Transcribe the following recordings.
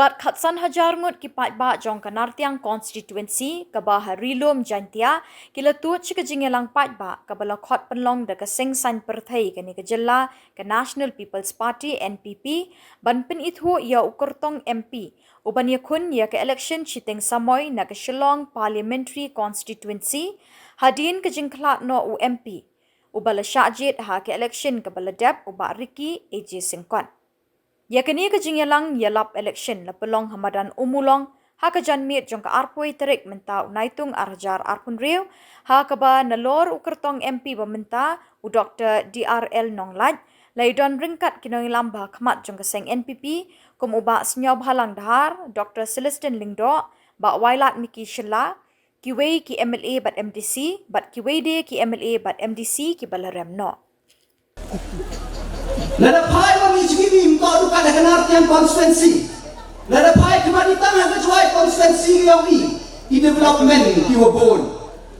Salat khatsan hajar ngut kipat ba jong kanartiang constituency kabah rilum jantia kila tuat chikajingelang pat ba kabala khot penlong da kasing san perthai kani kejella ke National People's Party NPP ban pin ithu ya ukurtong MP uban yakun ya ke election chiteng samoy na ke Shillong Parliamentary Constituency hadin ke jingklat no UMP ubala syajit ha ke election kabala dep uba Riki AJ Singkon. Ya kini kejingyalang yalap election la pelong hamadan umulong ha kajan mit jong ka arpoi terik menta naitung arjar arpun riu ha kaba nalor ukertong MP bamenta u Dr. DRL Nonglat laidon ringkat kinong lamba khamat jong ka seng NPP kum uba senyob halang dahar Dr. Celestin Lingdo ba wailat Miki Shilla kiwei ki MLA bat MDC bat kiwei de ki MLA bat MDC ki balarem no. Lada pai kami cikini untuk duka dengan artian konstituensi. Lada pai kemari tangah kecuali konstituensi yang di development kiwa bon.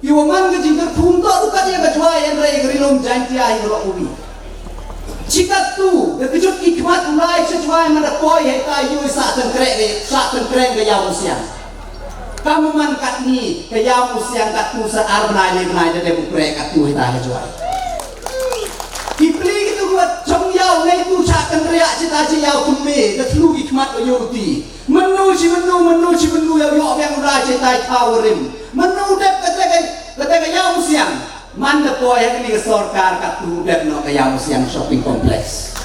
Kiwa man kejingkar untuk duka dia kecuali yang raya gerilom jantia yang ubi. Jika tu kejut hikmat mulai kecuali mana koi heta yu saat tengkreng ke yang usiang. Kamu man kat ni ke yang usiang kat tu sear benai jadi bukrek kat tu heta kecuali. Kipli itu buat jom yau ngai tu cakan riak cita yau kume ketlu hikmat ayuti menu yau yau yang udah cita kawarim menu dep kata yau siang mana kau yang ni sorkar katu dep no yau siang shopping complex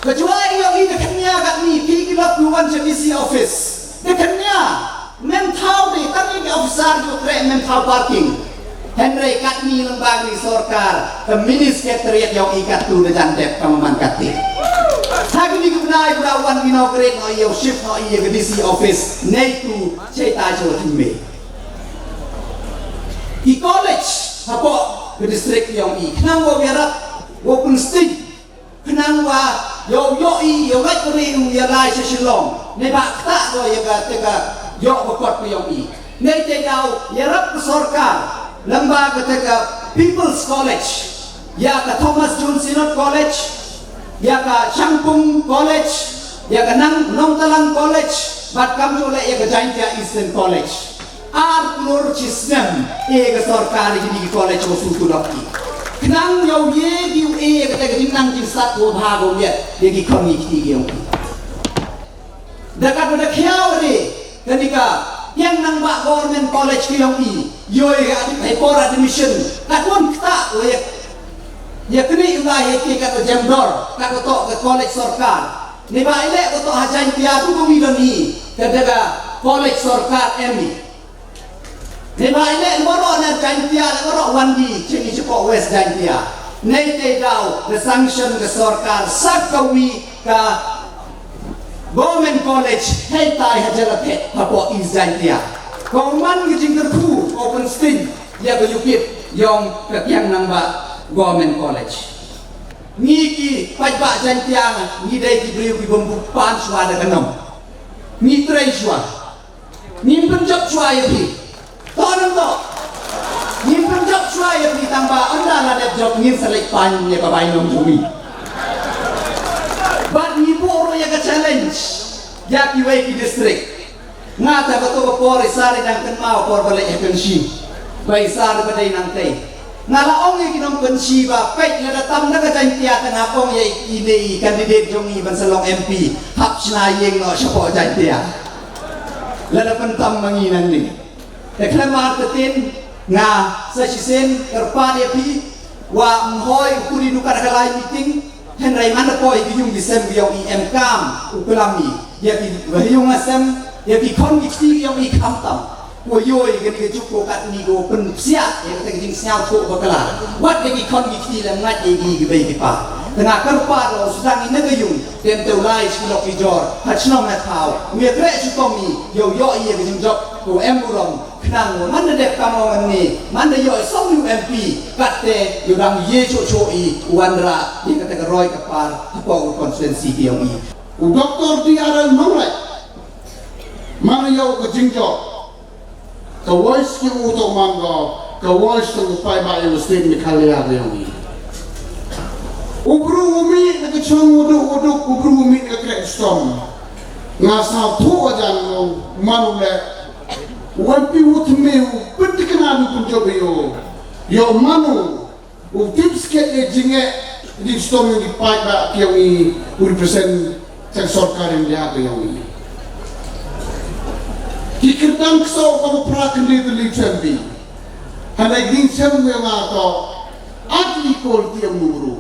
kecuali yau ini dekatnya kat ni kikilap luan JVC office dekatnya mentau ni tadi officer tu trek mentau parking Henry kat ni lembaga ni sorkar ke mini sekretariat yang ikat tu dengan dep kamaman kati. Hari ni kebenaran berawan inaugurate no iyo shift no iyo ke DC office NEHU cerita Jawa Timur. Di college apa ke distrik yang kenang wa biarap open state kenang wa yo lek kering ya lai Shillong. Ne bak tak do ya ga yo bekot yang ne tedau ya rap sorkar lembaga ketika People's College, ya ke Thomas John Sinot College, ya ke Changpung College, ya ke Nong Talang College, bat kamu oleh ya ke Jaintia Eastern College. Klur Cisnem, ke sorkari di college musuh lagi. Kenang yau ye ketika jinang jinsat dua bahago ya, ki kami yang. Dekat pada kiau ni, ketika yang nang bak government college ki yang yoi paper admission katun kita ya kini ulah ki kat jemdor kat tok ke college sorkar ni ba ile tok hajan tia tu kami ni kedaga college sorkar emi ni ba ile moro na jantia moro wandi cini cepo west jantia nei te dau the sanction ke sorkar sakawi ka government college hetai hajalapet papo izantia Koman gijing terku open sting ya ke yukip yang kekiang namba government college. Niki pajak jantiang ni dai diberiu ki bumbu pan suada kenom. Ni trai sua. Ni penjab sua ya bi. Tonam to. Ni penjab sua ya bi tambah anda ada job ni selek pan ya babai nom jumi. But ni poro ya ke challenge. Ya ki wei ki district. Ngata betul por isari dan kenmau por balik pensi. Bai sari badai nanti. Ngala ong yang kinong pensi ba pek na datam na kajantia tengah ong yang ini kandidat jongi bansalong MP hap sinayeng no siapa jantia. Lada pentam manginan ni. Deklamar tetin nga sa sisen kerpa dia pi wa mhoy ukuri nukar kalai meeting henry mana poi giyung disem giyong IMKam ukulami ya ki giyung asem ya ki kon ki yang ikam tam wo yoi ke ke juko kat ni go pen sia ya ke jing siao ko bakala wat ke ki kon ki la ngat ye ki be ki pa tengah kerpa lo sedang ini ke yung tem teu lai silok ijor hachnom na thau mi tre chu komi yo ye ke jing job ko emburom knang man de kamong ni man de yo som UMP katte yo dang ye cho i wandra ye kata ke roi kapar apa konstituensi ki yang i Dr. DRL Nonglat mana yau ke jingjo ke voice ki uto manggo ke voice tu pai ba yang state Meghalaya yang ni Ubru umi nak kecong uduk ubru umi nak krek stom. Ngasal tu aja ngong manule. Wampi utmeu pentikana pun cobayo. Yo manu tips ke jinge di stom yang dipakai bak yang ini represent sektor karim dia yang ini. Kikirtan kesau kamu perakan di dalam jambi. Hanya ingin semua yang atau adli kualiti yang nuru.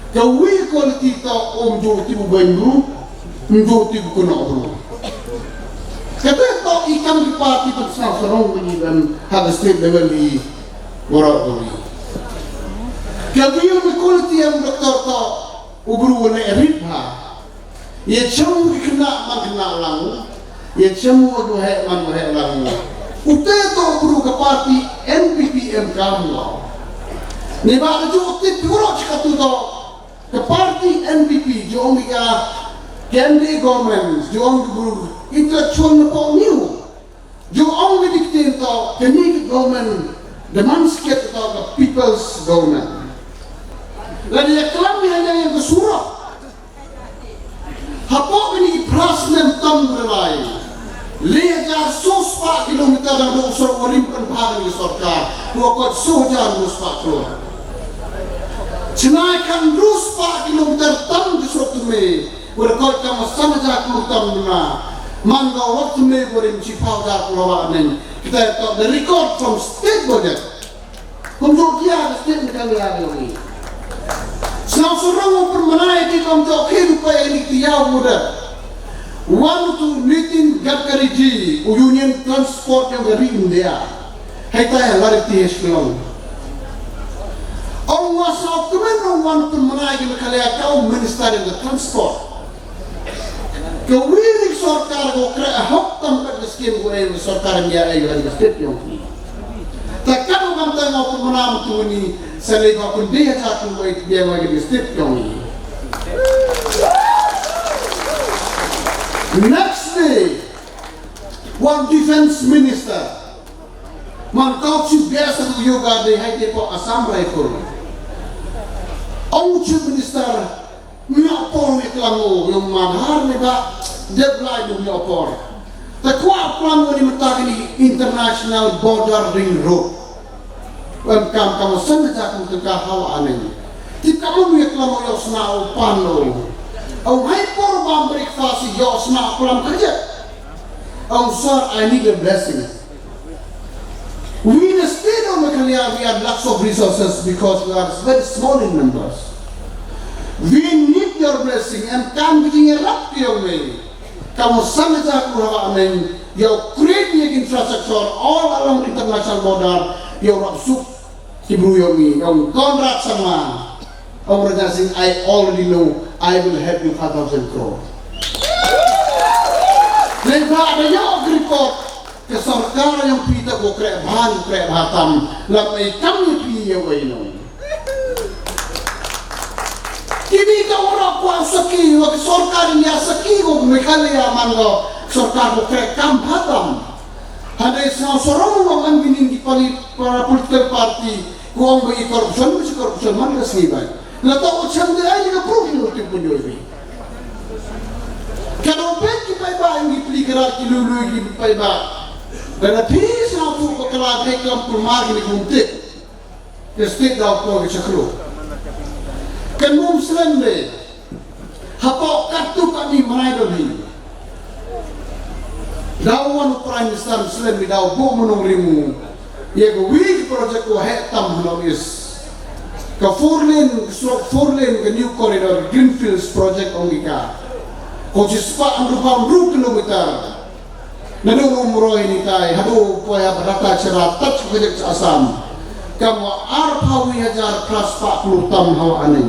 Kawi kualiti tak joti bubandu, joti bukuna buru. Kata tak ikan di parti tu serong ini dan ada state level di Borok ini. Kawi yang kualiti yang doktor tak uburu oleh eritha. Ia cuma kena man lang, ia cuma duhai man lang. Utai tu uburu ke parti NPPM kamu. Ni baru utai pura cakap tu tak. The party NPP, जो उनका केंद्रीय गवर्नमेंट, जो उनको intellectual nepok new, जो उनके diktir तो kenik government demonstrate तो the people's government. Lalu yang kelam hanya yang ke Surok, hapok ini prasmen tam berlai, 1,100 kilometer dan usur orimpan bahagi sorkar, buat sojan muspak Klur. Cenaikan 2 kilometer tam di suatu me, berkait kamu sama jago Pynbna, mangga waktu me berim cipau jago lawan kita tak the record from state budget, untuk dia state kami ada ini. Senang surong permenai di kamu tak kehidupan ini tiada muda. One to meeting Gapkariji, Union Transport yang dari India, kita yang lari di Shillong. Orang wasap kemen orang Pynbna di Meghalaya kau minister in the transport. Kau wiring sorkar kau kira hak tempat skim kau yang sorkar dia ayuh di state yang ni. Tak kau orang tengok Pynbna tu ni selai kau pun dia cakap kau itu dia lagi di state yang ni. Next day, one defense minister, man kau chief biasa tu yoga deh hai dia po Samla itu. Ông chief minister miapor iklango yung manhar nega deadline yung miapor. Takwa plan ni matagini international border ring road. Welcome kamu senja kung kahawa anin. Ti kamu miiklango yung snao pano. Ang hyper bomb breakfast yung snao plan kerja. Ang sir, I need a blessing. We in the state of Meghalaya, we have lots of resources because we are very small in numbers. We need your blessing and come begin a rap your way. Kamu sama saja kurang amin. You create the infrastructure all along international border. You rapsuk Hebrew yomi. You kontrak sama. Organisasi I already know. I will help you 5,000 crore. Lepas ada yang report. Kesarkar yang pita ko krek batam lamai kami piye waino kini ka ora ko saki wa sarkar niya saki ko Meghalaya mango sarkar ko krek kam batam hade sa sorong wa man binin di para political party ko ang korupsyon man kasibay la to chande ay ka proof ti punyo bi kano bet ki pa ba ngi plikara ki lulu ki pa ba. Dan habis aku kalau deklam permagi ni kuntit, kestik dah aku ke Klur. Kenum selende, hapok kartu kami menaik doni. Dawan Prime Minister selende daw bu menung rimu. Ia wig project ko hetam hanogis. Ka 4 lane ke new corridor Greenfields project ongika. Ko cispa andupam 2 kilometer. Nanu Umroi ni tay, hadu poya Ratacherra touch project Assam. Kamu arpawi hajar plus 40 tam hawa aning.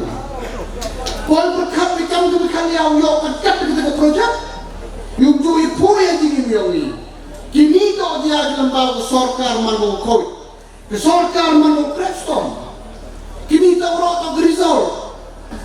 Poy berkat bikam tu Meghalaya yo berkat kita project. Yung tu poya dingin yawi. Kini to dia lembaga sarkar manu koi. Ke sarkar manu preston. Kini to ro to Rizal.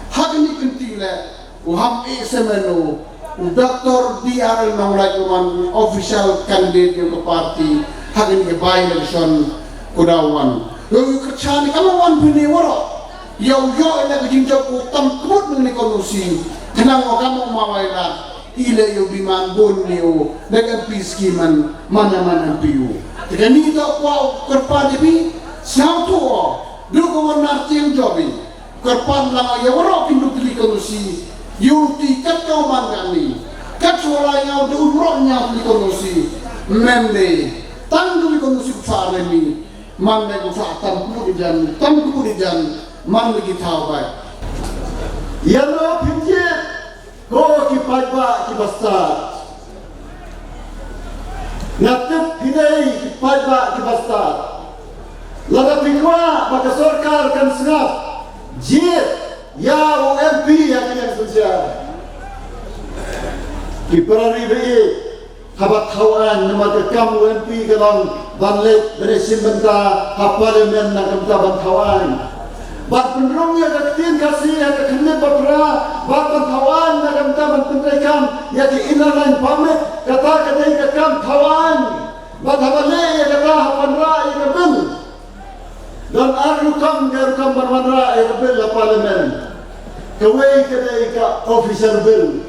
Hagni kentile. Uham semenu. Dr. D.R. Nangulay kuman official candidate yung party hagin ke by election kudawan. Yung kerjaan kamu wan bini waro yo ila ke jinjo ku tam kut ni konusi kenang o kamu mawaila ile yo biman bonio dengan piskiman mana-mana piu tekani to kwa kerpa debi siau tu do ko warna tiang jobi kerpan lang ya waro pindu kili konusi yuti katto mangani katwala yang do umronya kili konusi membe tang kili konusi fare mi man ne ko fa tam ku di jan man lagi tahu baik yang lo pinjat ko ki pajba ki bastar natip pinai ki pajba ki bastar laga pikwa maka sarkar kan senap jit ya MP yang kena sosial ki perari be habat kawan nama dekam MP kalong banlet beresin benta parlimen nak benta ban kawan bat penrongnya ketin kasih ya kene bapra bat kawan nak benta ban penrekam ya di inalan pamit kata kedai kekam kawan bat habale ya kata hapanra ya kabel dan arukam ya rukam banwanra ya kabel la parlimen kawai kedai ka official bill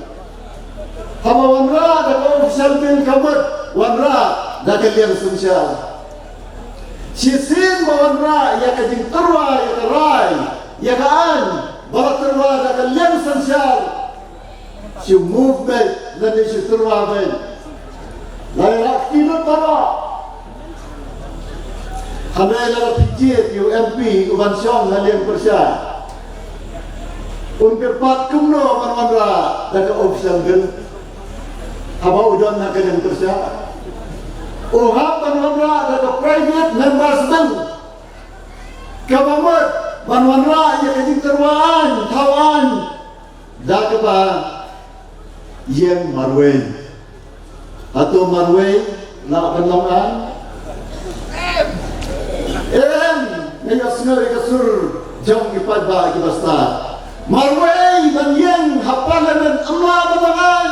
hama wanra da official bill kamat wanra da kalian sosial sisin bawanra ya kajing terwa ya kerai ya kaan barat terwa da kalian sosial si movement dan si terwa ben layak tinut para hamai la pijit UMP ubansyong kalian persya untuk pat kumno wanra da official bill hama udon na kalian persya Uhab banwanra ada private members bank. Kabamat banwanra ia kajing terwaan tawan. Dah keba yang marway atau marway nak penongan. Naya sengaja kasur jam kipat ba kibasta. Marway ban yang hapalan amla penongan.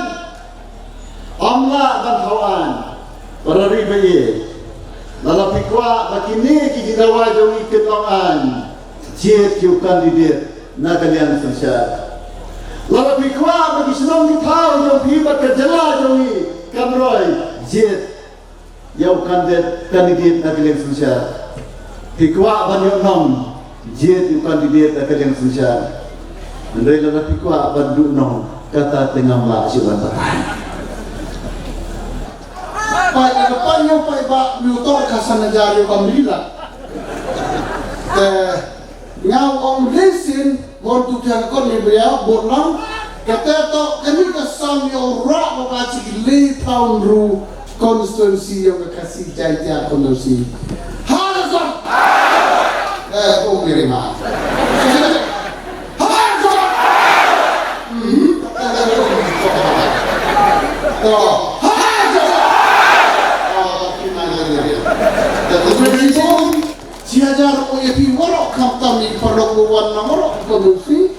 Amla ban tawan. Parari bayi, lala pikwa makini kiki dawa jongi ketongan, jet kiu kandidat nak kalian sosial. Lala pikwa bagi senang ditau jong pibat kerjala jongi kamroi, jet yau kandidat nak kalian sosial. Pikwa banyak nom, jet yau kandidat nak kalian sosial. Andai lala pikwa bandu nom kata tengah melak siwatan. pai depannya pai ba miutor kasan najari kamrila ngau om lesin mon tu tiang kon ni bria bonang kata to kami kasam yo ra ko ka chi le town ru constituency yang kasih jaya konstitusi hazon oh mirima hazon Siajar o yapi warok kaptami parok buwan na warok kondusi